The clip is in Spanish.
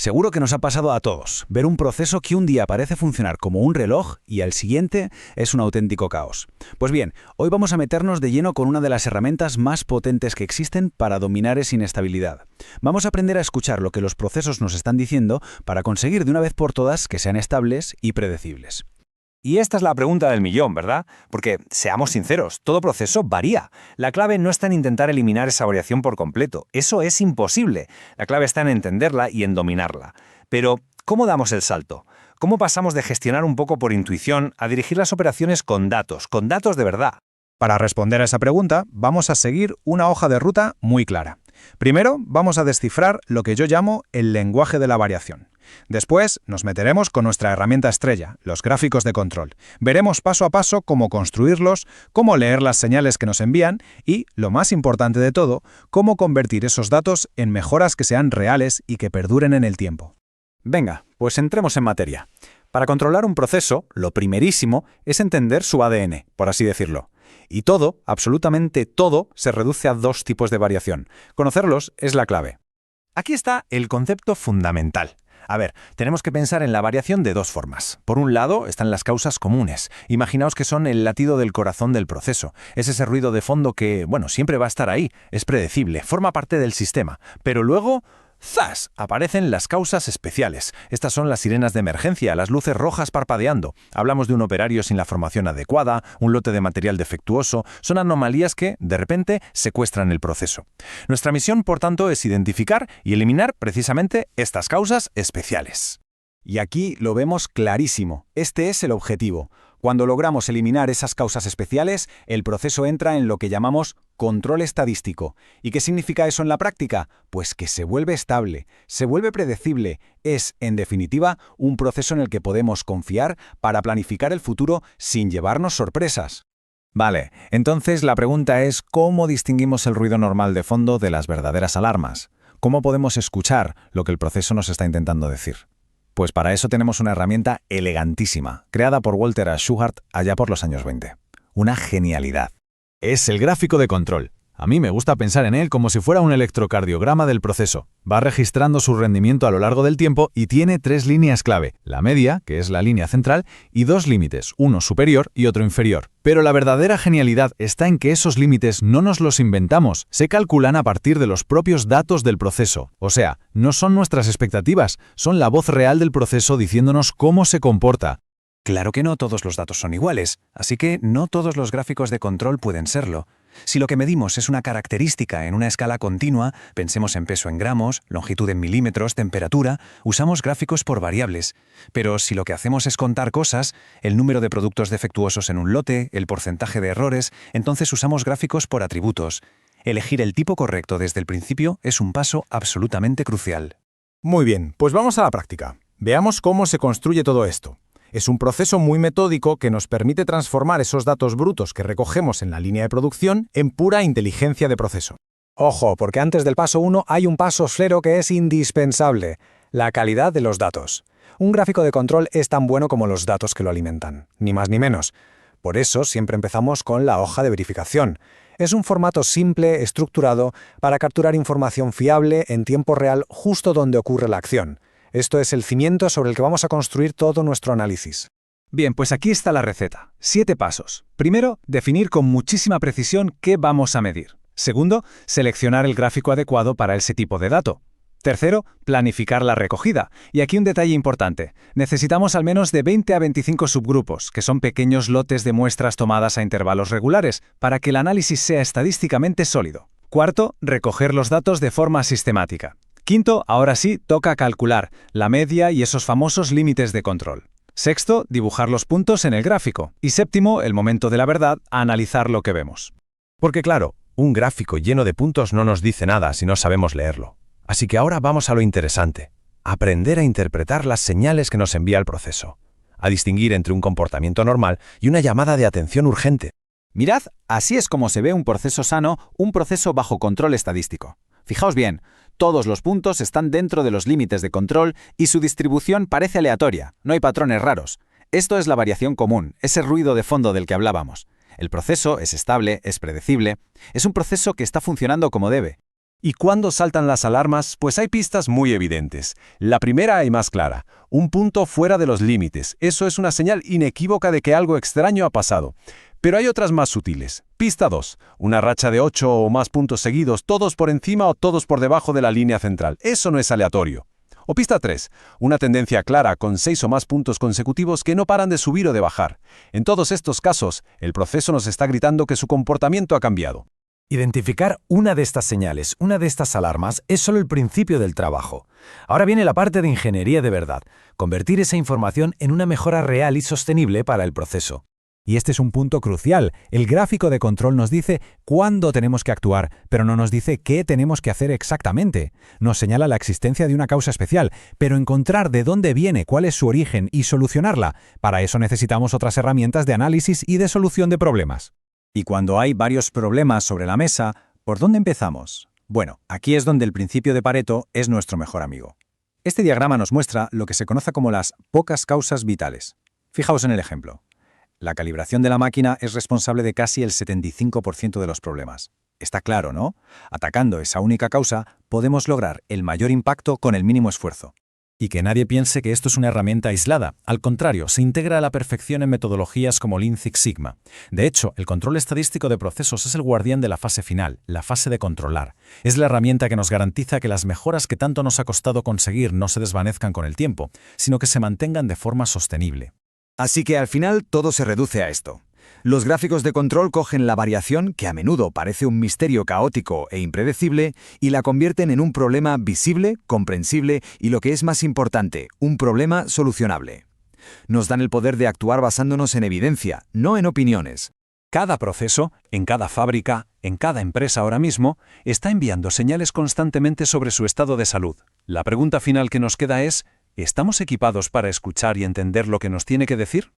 Seguro que nos ha pasado a todos, ver un proceso que un día parece funcionar como un reloj y al siguiente es un auténtico caos. Pues bien, hoy vamos a meternos de lleno con una de las herramientas más potentes que existen para dominar esa inestabilidad. Vamos a aprender a escuchar lo que los procesos nos están diciendo para conseguir de una vez por todas que sean estables y predecibles. Y esta es la pregunta del millón, ¿verdad? Porque, seamos sinceros, todo proceso varía. La clave no está en intentar eliminar esa variación por completo. Eso es imposible. La clave está en entenderla y en dominarla. Pero, ¿cómo damos el salto? ¿Cómo pasamos de gestionar un poco por intuición a dirigir las operaciones con datos de verdad? Para responder a esa pregunta, vamos a seguir una hoja de ruta muy clara. Primero, vamos a descifrar lo que yo llamo el lenguaje de la variación. Después, nos meteremos con nuestra herramienta estrella, los gráficos de control. Veremos paso a paso cómo construirlos, cómo leer las señales que nos envían y, lo más importante de todo, cómo convertir esos datos en mejoras que sean reales y que perduren en el tiempo. Venga, pues entremos en materia. Para controlar un proceso, lo primerísimo es entender su ADN, por así decirlo. Y todo, absolutamente todo, se reduce a dos tipos de variación. Conocerlos es la clave. Aquí está el concepto fundamental. A ver, tenemos que pensar en la variación de dos formas. Por un lado, están las causas comunes. Imaginaos que son el latido del corazón del proceso. Es ese ruido de fondo que, siempre va a estar ahí. Es predecible, forma parte del sistema. Pero luego, ¡zas!, aparecen las causas especiales. Estas son las sirenas de emergencia, las luces rojas parpadeando. Hablamos de un operario sin la formación adecuada, un lote de material defectuoso. Son anomalías que, de repente, secuestran el proceso. Nuestra misión, por tanto, es identificar y eliminar precisamente estas causas especiales. Y aquí lo vemos clarísimo. Este es el objetivo. Cuando logramos eliminar esas causas especiales, el proceso entra en lo que llamamos control estadístico. ¿Y qué significa eso en la práctica? Pues que se vuelve estable, se vuelve predecible. Es, en definitiva, un proceso en el que podemos confiar para planificar el futuro sin llevarnos sorpresas. Vale, entonces la pregunta es ¿cómo distinguimos el ruido normal de fondo de las verdaderas alarmas? ¿Cómo podemos escuchar lo que el proceso nos está intentando decir? Pues para eso tenemos una herramienta elegantísima, creada por Walter A. Shewhart allá por los años 20. Una genialidad. Es el gráfico de control. A mí me gusta pensar en él como si fuera un electrocardiograma del proceso. Va registrando su rendimiento a lo largo del tiempo y tiene 3 líneas clave, la media, que es la línea central, y 2 límites, uno superior y otro inferior. Pero la verdadera genialidad está en que esos límites no nos los inventamos, se calculan a partir de los propios datos del proceso. O sea, no son nuestras expectativas, son la voz real del proceso diciéndonos cómo se comporta. Claro que no todos los datos son iguales, así que no todos los gráficos de control pueden serlo. Si lo que medimos es una característica en una escala continua, pensemos en peso en gramos, longitud en milímetros, temperatura, usamos gráficos por variables. Pero si lo que hacemos es contar cosas, el número de productos defectuosos en un lote, el porcentaje de errores, entonces usamos gráficos por atributos. Elegir el tipo correcto desde el principio es un paso absolutamente crucial. Muy bien, pues vamos a la práctica. Veamos cómo se construye todo esto. Es un proceso muy metódico que nos permite transformar esos datos brutos que recogemos en la línea de producción en pura inteligencia de proceso. Ojo, porque antes del paso 1 hay un paso cero que es indispensable: la calidad de los datos. Un gráfico de control es tan bueno como los datos que lo alimentan, ni más ni menos. Por eso siempre empezamos con la hoja de verificación. Es un formato simple, estructurado, para capturar información fiable en tiempo real justo donde ocurre la acción. Esto es el cimiento sobre el que vamos a construir todo nuestro análisis. Bien, pues aquí está la receta. 7 pasos. Primero, definir con muchísima precisión qué vamos a medir. Segundo, seleccionar el gráfico adecuado para ese tipo de dato. Tercero, planificar la recogida. Y aquí un detalle importante. Necesitamos al menos de 20 a 25 subgrupos, que son pequeños lotes de muestras tomadas a intervalos regulares, para que el análisis sea estadísticamente sólido. Cuarto, recoger los datos de forma sistemática. Quinto, ahora sí, toca calcular la media y esos famosos límites de control. Sexto, dibujar los puntos en el gráfico. Y séptimo, el momento de la verdad, analizar lo que vemos. Porque claro, un gráfico lleno de puntos no nos dice nada si no sabemos leerlo. Así que ahora vamos a lo interesante. Aprender a interpretar las señales que nos envía el proceso. A distinguir entre un comportamiento normal y una llamada de atención urgente. Mirad, así es como se ve un proceso sano, un proceso bajo control estadístico. Fijaos bien, todos los puntos están dentro de los límites de control y su distribución parece aleatoria, no hay patrones raros. Esto es la variación común, ese ruido de fondo del que hablábamos. El proceso es estable, es predecible, es un proceso que está funcionando como debe. ¿Y cuándo saltan las alarmas? Pues hay pistas muy evidentes. La primera y más clara, un punto fuera de los límites. Eso es una señal inequívoca de que algo extraño ha pasado. Pero hay otras más sutiles. Pista 2, una racha de 8 o más puntos seguidos, todos por encima o todos por debajo de la línea central. Eso no es aleatorio. O pista 3, una tendencia clara con 6 o más puntos consecutivos que no paran de subir o de bajar. En todos estos casos, el proceso nos está gritando que su comportamiento ha cambiado. Identificar una de estas señales, una de estas alarmas, es solo el principio del trabajo. Ahora viene la parte de ingeniería de verdad, convertir esa información en una mejora real y sostenible para el proceso. Y este es un punto crucial. El gráfico de control nos dice cuándo tenemos que actuar, pero no nos dice qué tenemos que hacer exactamente. Nos señala la existencia de una causa especial, pero encontrar de dónde viene, cuál es su origen y solucionarla. Para eso necesitamos otras herramientas de análisis y de solución de problemas. Y cuando hay varios problemas sobre la mesa, ¿por dónde empezamos? Bueno, aquí es donde el principio de Pareto es nuestro mejor amigo. Este diagrama nos muestra lo que se conoce como las pocas causas vitales. Fijaos en el ejemplo. La calibración de la máquina es responsable de casi el 75% de los problemas. Está claro, ¿no? Atacando esa única causa, podemos lograr el mayor impacto con el mínimo esfuerzo. Y que nadie piense que esto es una herramienta aislada. Al contrario, se integra a la perfección en metodologías como Lean Six Sigma. De hecho, el control estadístico de procesos es el guardián de la fase final, la fase de controlar. Es la herramienta que nos garantiza que las mejoras que tanto nos ha costado conseguir no se desvanezcan con el tiempo, sino que se mantengan de forma sostenible. Así que al final todo se reduce a esto. Los gráficos de control cogen la variación, que a menudo parece un misterio caótico e impredecible, y la convierten en un problema visible, comprensible y, lo que es más importante, un problema solucionable. Nos dan el poder de actuar basándonos en evidencia, no en opiniones. Cada proceso, en cada fábrica, en cada empresa ahora mismo, está enviando señales constantemente sobre su estado de salud. La pregunta final que nos queda es, ¿estamos equipados para escuchar y entender lo que nos tiene que decir?